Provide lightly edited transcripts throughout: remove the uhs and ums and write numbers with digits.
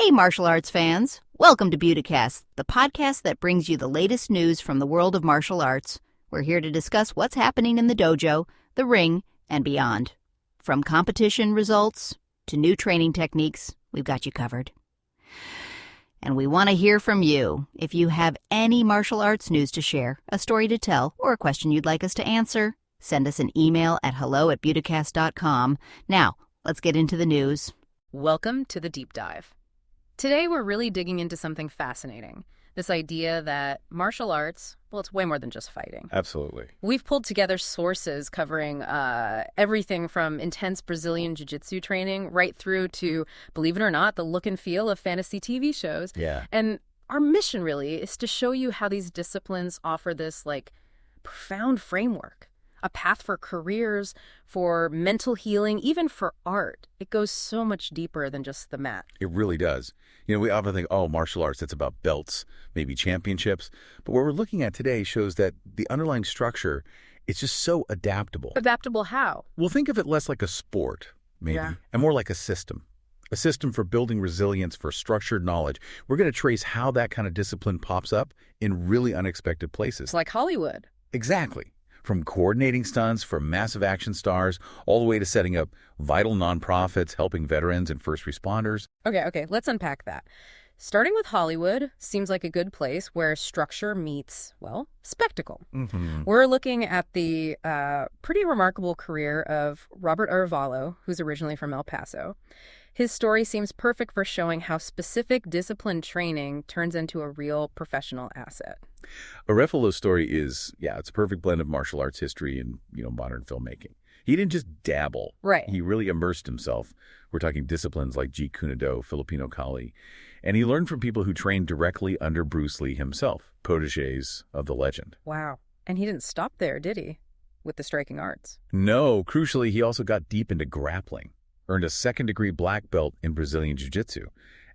Hey, martial arts fans. Welcome to Beauticast, the podcast that brings you the latest news from the world of martial arts. We're here to discuss what's happening in the dojo, the ring, and beyond. From competition results to new training techniques, we've got you covered. And we want to hear from you. If you have any martial arts news to share, a story to tell, or a question you'd like us to answer, send us an email at hello@beauticast.com. Now, let's get into the news. Welcome to the Deep Dive. Today we're really digging into something fascinating. This idea that martial arts, well, it's way more than just fighting. Absolutely. We've pulled together sources covering everything from intense Brazilian Jiu-Jitsu training right through to, believe it or not, the look and feel of fantasy TV shows. Yeah. And our mission really is to show you how these disciplines offer this profound framework. A path for careers, for mental healing, even for art. It goes so much deeper than just the mat. It really does. You know, we often think, oh, martial arts, it's about belts, maybe championships. But what we're looking at today shows that the underlying structure is just so adaptable. Adaptable how? We'll think of it less like a sport, maybe, and more like a system. A system for building resilience, for structured knowledge. We're going to trace how that kind of discipline pops up in really unexpected places. It's like Hollywood. Exactly. From coordinating stunts for massive action stars, all the way to setting up vital nonprofits, helping veterans and first responders. Okay, let's unpack that. Starting with Hollywood seems like a good place where structure meets, well, spectacle. Mm-hmm. We're looking at the pretty remarkable career of Robert Arevalo, who's originally from El Paso. His story seems perfect for showing how specific discipline training turns into a real professional asset. Arevalo's story is, it's a perfect blend of martial arts history and, modern filmmaking. He didn't just dabble. Right. He really immersed himself. We're talking disciplines like Jeet Kune Do, Filipino Kali. And he learned from people who trained directly under Bruce Lee himself, protégés of the legend. Wow. And he didn't stop there, did he, with the striking arts? No. Crucially, he also got deep into grappling, earned a second-degree black belt in Brazilian Jiu-Jitsu.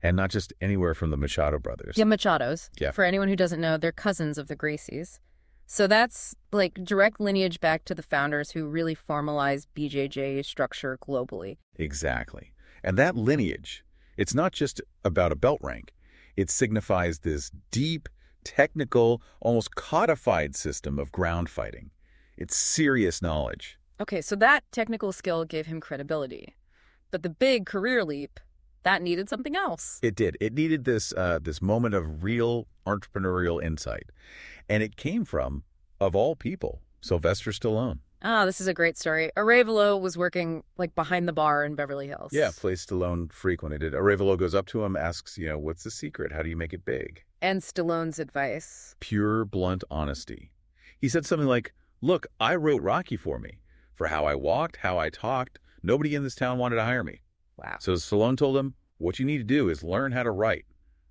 And not just anywhere from the Machado brothers. Yeah, Machados. Yeah. For anyone who doesn't know, they're cousins of the Gracies. So that's direct lineage back to the founders who really formalized BJJ structure globally. Exactly. And that lineage, it's not just about a belt rank. It signifies this deep, technical, almost codified system of ground fighting. It's serious knowledge. Okay, so that technical skill gave him credibility. But the big career leap, that needed something else. It did. It needed this moment of real entrepreneurial insight. And it came from, of all people, Sylvester Stallone. Ah, this is a great story. Arevalo was working behind the bar in Beverly Hills. Yeah, place Stallone frequented. Arevalo goes up to him, asks, what's the secret? How do you make it big? And Stallone's advice. Pure, blunt honesty. He said something like, look, I wrote Rocky for me. For how I walked, how I talked, nobody in this town wanted to hire me. Wow. So Stallone told him, what you need to do is learn how to write,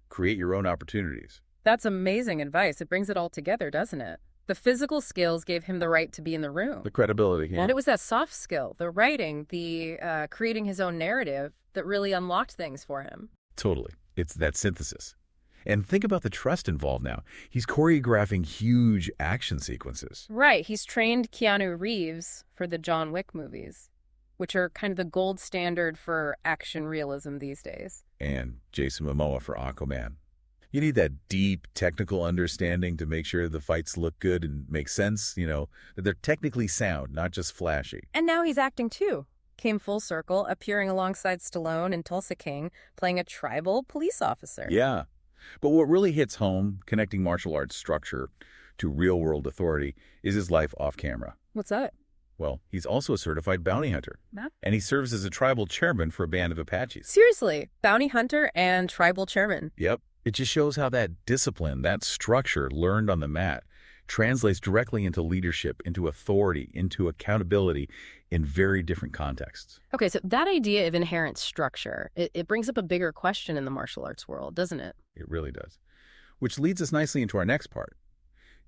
create your own opportunities. That's amazing advice. It brings it all together, doesn't it? The physical skills gave him the right to be in the room. The credibility. Yeah. And it was that soft skill, the writing, the creating his own narrative that really unlocked things for him. Totally. It's that synthesis. And think about the trust involved now. He's choreographing huge action sequences. Right. He's trained Keanu Reeves for the John Wick movies, which are kind of the gold standard for action realism these days. And Jason Momoa for Aquaman. You need that deep technical understanding to make sure the fights look good and make sense, that they're technically sound, not just flashy. And now he's acting too. Came full circle, appearing alongside Stallone in Tulsa King, playing a tribal police officer. Yeah. But what really hits home, connecting martial arts structure to real-world authority, is his life off camera. What's that? Well, he's also a certified bounty hunter. Huh? And he serves as a tribal chairman for a band of Apaches. Seriously, bounty hunter and tribal chairman. Yep. It just shows how that discipline, that structure learned on the mat, translates directly into leadership, into authority, into accountability in very different contexts. Okay, so that idea of inherent structure, it brings up a bigger question in the martial arts world, doesn't it? It really does. Which leads us nicely into our next part.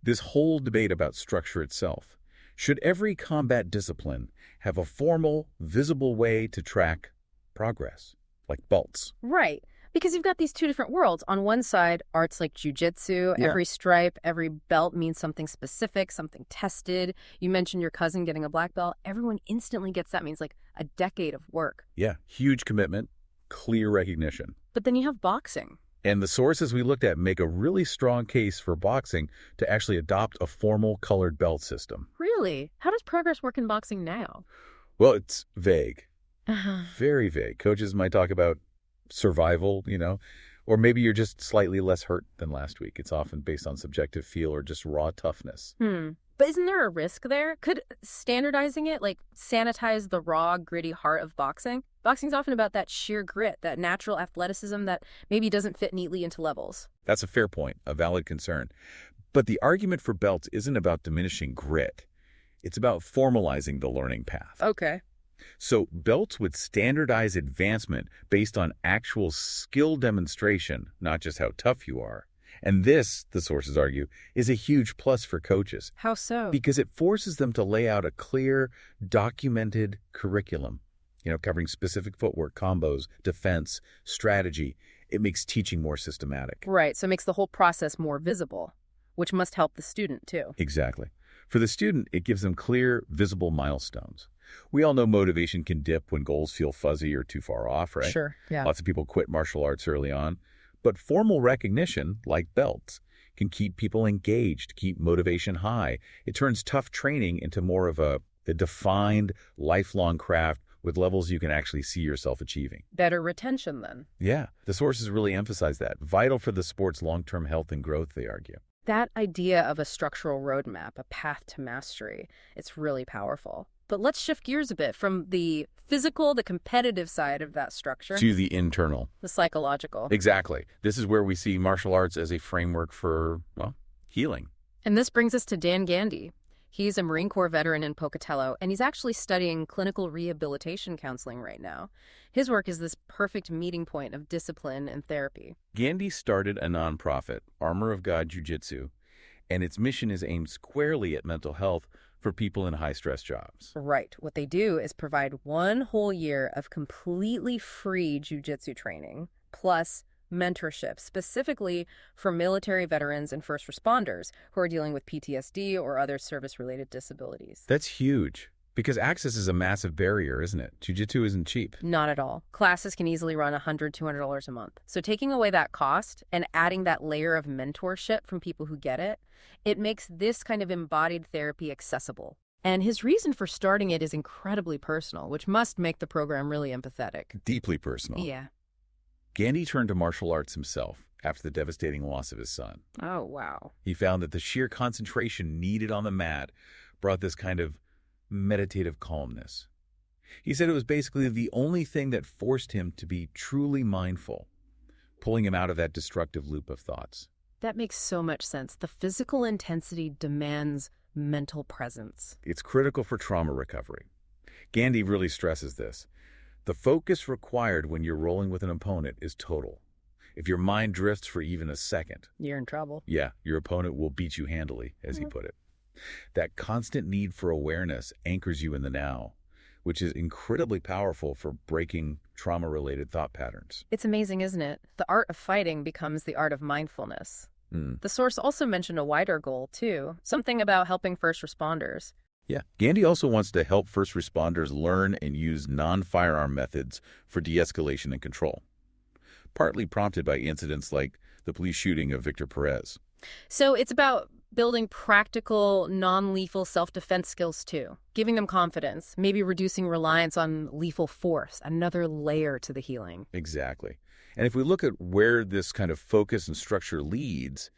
This whole debate about structure itself. Should every combat discipline have a formal, visible way to track progress, like belts? Right. Because you've got these two different worlds. On one side, arts like jiu-jitsu, every stripe, every belt means something specific, something tested. You mentioned your cousin getting a black belt. Everyone instantly gets that means a decade of work. Yeah, huge commitment, clear recognition. But then you have boxing. And the sources we looked at make a really strong case for boxing to actually adopt a formal colored belt system. Really? How does progress work in boxing now? Well, it's vague. Uh-huh. Very vague. Coaches might talk about survival, or maybe you're just slightly less hurt than last week. It's often based on subjective feel or just raw toughness. But isn't there a risk there? Could standardizing it, sanitize the raw, gritty heart of boxing? Boxing's often about that sheer grit, that natural athleticism that maybe doesn't fit neatly into levels. That's a fair point, a valid concern. But the argument for belts isn't about diminishing grit. It's about formalizing the learning path. Okay. So belts would standardize advancement based on actual skill demonstration, not just how tough you are. And this, the sources argue, is a huge plus for coaches. How so? Because it forces them to lay out a clear, documented curriculum, covering specific footwork, combos, defense, strategy. It makes teaching more systematic. Right, so it makes the whole process more visible, which must help the student too. Exactly. For the student, it gives them clear, visible milestones. We all know motivation can dip when goals feel fuzzy or too far off, right? Sure, yeah. Lots of people quit martial arts early on. But formal recognition, like belts, can keep people engaged, keep motivation high. It turns tough training into more of a defined, lifelong craft with levels you can actually see yourself achieving. Better retention, then. Yeah, the sources really emphasize that. Vital for the sport's long-term health and growth, they argue. That idea of a structural roadmap, a path to mastery, it's really powerful. But let's shift gears a bit from the physical, the competitive side of that structure to the internal. The psychological. Exactly. This is where we see martial arts as a framework for, healing. And this brings us to Dan Gandy. He's a Marine Corps veteran in Pocatello, and he's actually studying clinical rehabilitation counseling right now. His work is this perfect meeting point of discipline and therapy. Gandy started a nonprofit, Armor of God Jiu-Jitsu, and its mission is aimed squarely at mental health for people in high-stress jobs. Right. What they do is provide 1 whole year of completely free jiu-jitsu training, plus mentorship, specifically for military veterans and first responders who are dealing with PTSD or other service-related disabilities. That's huge, because access is a massive barrier, isn't it? Jiu-jitsu isn't cheap. Not at all. Classes can easily run $100, $200 a month. So taking away that cost and adding that layer of mentorship from people who get it, it makes this kind of embodied therapy accessible. And his reason for starting it is incredibly personal, which must make the program really empathetic. Deeply personal. Yeah. Gandy turned to martial arts himself after the devastating loss of his son. Oh, wow. He found that the sheer concentration needed on the mat brought this kind of meditative calmness. He said it was basically the only thing that forced him to be truly mindful, pulling him out of that destructive loop of thoughts. That makes so much sense. The physical intensity demands mental presence. It's critical for trauma recovery. Gandy really stresses this. The focus required when you're rolling with an opponent is total. If your mind drifts for even a second, You're in trouble. yeah, your opponent will beat you handily, as he put it. That constant need for awareness anchors you in the now, which is incredibly powerful for breaking trauma-related thought patterns. It's amazing, isn't it? The art of fighting becomes the art of mindfulness. The source also mentioned a wider goal, too, something about helping first responders. Yeah. Gandy also wants to help first responders learn and use non-firearm methods for de-escalation and control, partly prompted by incidents like the police shooting of Victor Perez. So it's about building practical, non-lethal self-defense skills, too, giving them confidence, maybe reducing reliance on lethal force, another layer to the healing. Exactly. And if we look at where this kind of focus and structure leads,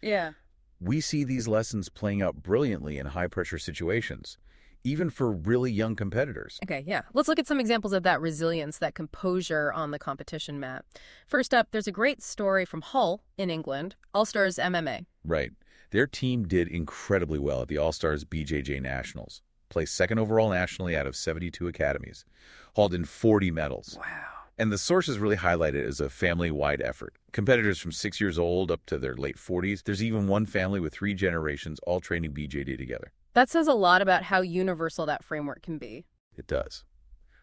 we see these lessons playing out brilliantly in high-pressure situations, even for really young competitors. Okay, yeah. Let's look at some examples of that resilience, that composure on the competition mat. First up, there's a great story from Hull in England, All-Stars MMA. Right. Their team did incredibly well at the All-Stars BJJ Nationals, placed second overall nationally out of 72 academies, hauled in 40 medals. Wow. And the sources really highlight it as a family-wide effort. Competitors from 6 years old up to their late 40s. There's even one family with 3 generations all training BJJ together. That says a lot about how universal that framework can be. It does.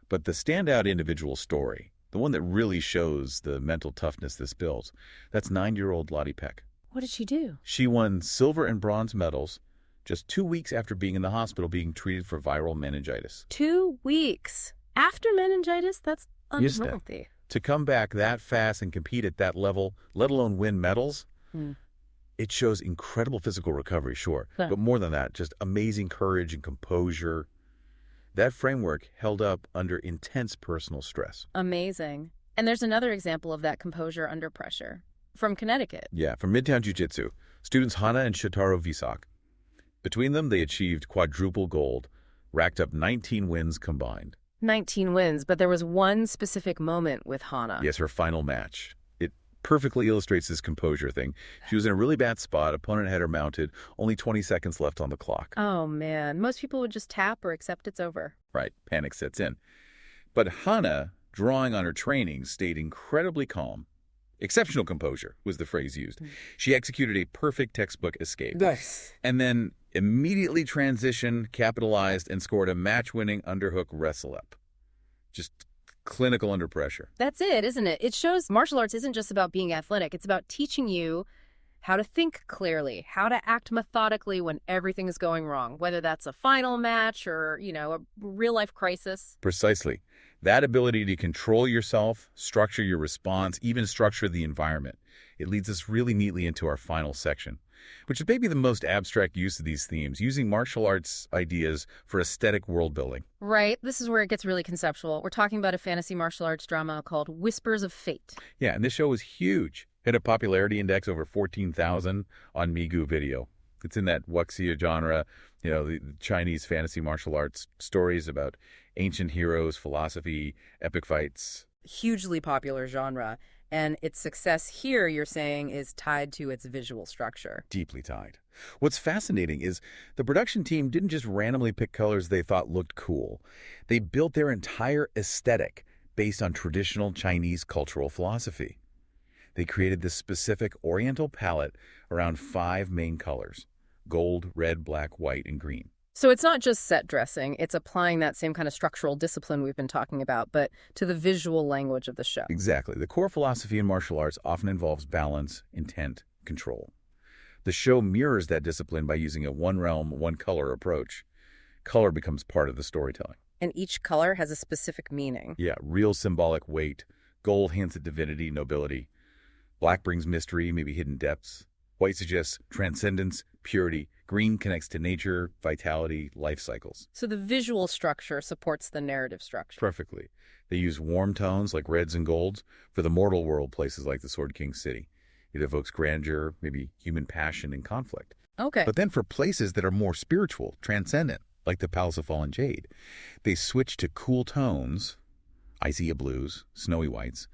But the standout individual story, the one that really shows the mental toughness this builds, that's 9-year-old Lottie Peck. What did she do? She won silver and bronze medals just 2 weeks after being in the hospital being treated for viral meningitis. 2 weeks. After meningitis? That's Yes, unhealthy. To come back that fast and compete at that level, let alone win medals, it shows incredible physical recovery, sure. Yeah. But more than that, just amazing courage and composure. That framework held up under intense personal stress. Amazing. And there's another example of that composure under pressure from Connecticut. Yeah, from Midtown Jiu-Jitsu, students Hana and Shotaro Visak. Between them, they achieved quadruple gold, racked up 19 wins combined. 19 wins, but there was one specific moment with Hana. Yes, her final match. It perfectly illustrates this composure thing. She was in a really bad spot. Opponent had her mounted. Only 20 seconds left on the clock. Oh, man. Most people would just tap or accept it's over. Right, panic sets in. But Hana, drawing on her training, stayed incredibly calm. Exceptional composure was the phrase used. She executed a perfect textbook escape. Nice. And then immediately transitioned, capitalized, and scored a match-winning underhook wrestle-up. Just clinical under pressure. That's it, isn't it? It shows martial arts isn't just about being athletic. It's about teaching you how to think clearly, how to act methodically when everything is going wrong, whether that's a final match or, a real-life crisis. Precisely. That ability to control yourself, structure your response, even structure the environment. It leads us really neatly into our final section, which is maybe the most abstract use of these themes, using martial arts ideas for aesthetic world building. Right. This is where it gets really conceptual. We're talking about a fantasy martial arts drama called Whispers of Fate. Yeah, and this show was huge. Hit a popularity index over 14,000 on Migu Video. It's in that wuxia genre, the Chinese fantasy martial arts stories about ancient heroes, philosophy, epic fights. Hugely popular genre. And its success here, you're saying, is tied to its visual structure. Deeply tied. What's fascinating is the production team didn't just randomly pick colors they thought looked cool. They built their entire aesthetic based on traditional Chinese cultural philosophy. They created this specific Oriental palette around 5 main colors: gold, red, black, white, and green. So it's not just set dressing, it's applying that same kind of structural discipline we've been talking about, but to the visual language of the show. Exactly. The core philosophy in martial arts often involves balance, intent, control. The show mirrors that discipline by using a one-realm, one-color approach. Color becomes part of the storytelling. And each color has a specific meaning. Yeah, real symbolic weight. Gold hints at divinity, nobility. Black brings mystery, maybe hidden depths. White suggests transcendence, purity. Green connects to nature, vitality, life cycles. So the visual structure supports the narrative structure. Perfectly. They use warm tones like reds and golds for the mortal world places like the Sword King City. It evokes grandeur, maybe human passion and conflict. Okay. But then for places that are more spiritual, transcendent, like the Palace of Fallen Jade, they switch to cool tones, Isaiah blues, snowy whites.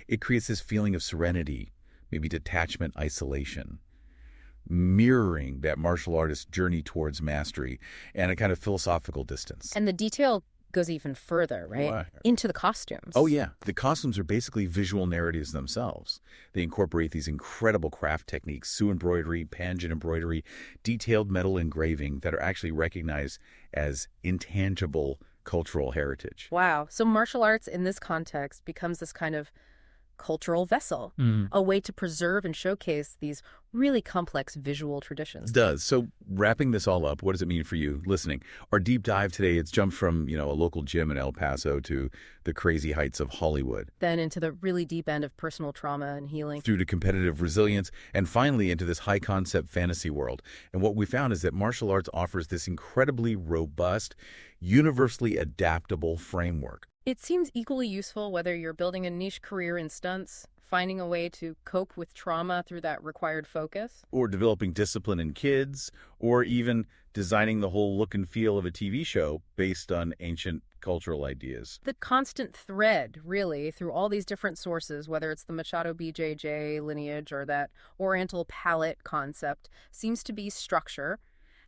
It creates this feeling of serenity, maybe detachment, isolation, mirroring that martial artist's journey towards mastery and a kind of philosophical distance. And the detail goes even further, right? Right. Into the costumes. Oh, yeah. The costumes are basically visual narratives themselves. They incorporate these incredible craft techniques, Sioux embroidery, Panjin embroidery, detailed metal engraving that are actually recognized as intangible cultural heritage. Wow. So martial arts in this context becomes this kind of cultural vessel, a way to preserve and showcase these really complex visual traditions. It does. So wrapping this all up, what does it mean for you listening? Our deep dive today, it's jumped from, a local gym in El Paso to the crazy heights of Hollywood. Then into the really deep end of personal trauma and healing. Through to competitive resilience, and finally into this high-concept fantasy world. And what we found is that martial arts offers this incredibly robust, universally adaptable framework. It seems equally useful whether you're building a niche career in stunts, finding a way to cope with trauma through that required focus, or developing discipline in kids, or even designing the whole look and feel of a TV show based on ancient cultural ideas. The constant thread, really, through all these different sources, whether it's the Machado BJJ lineage or that Oriental palette concept, seems to be structure.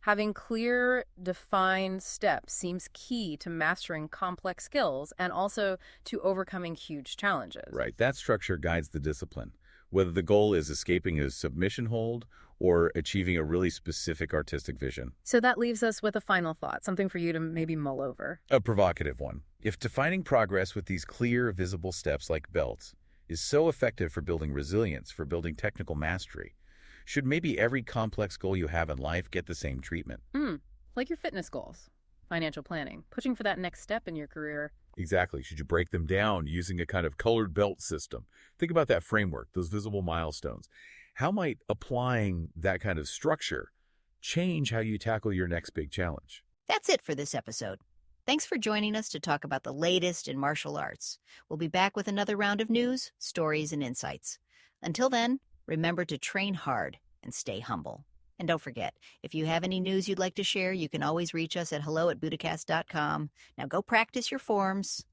Having clear, defined steps seems key to mastering complex skills and also to overcoming huge challenges. Right. That structure guides the discipline, whether the goal is escaping a submission hold or achieving a really specific artistic vision. So that leaves us with a final thought, something for you to maybe mull over. A provocative one. If defining progress with these clear, visible steps like belts is so effective for building resilience, for building technical mastery, should maybe every complex goal you have in life get the same treatment? Like your fitness goals, financial planning, pushing for that next step in your career. Exactly. Should you break them down using a kind of colored belt system? Think about that framework, those visible milestones. How might applying that kind of structure change how you tackle your next big challenge? That's it for this episode. Thanks for joining us to talk about the latest in martial arts. We'll be back with another round of news, stories, and insights. Until then, remember to train hard and stay humble. And don't forget, if you have any news you'd like to share, you can always reach us at hello@budacast.com. Now go practice your forms.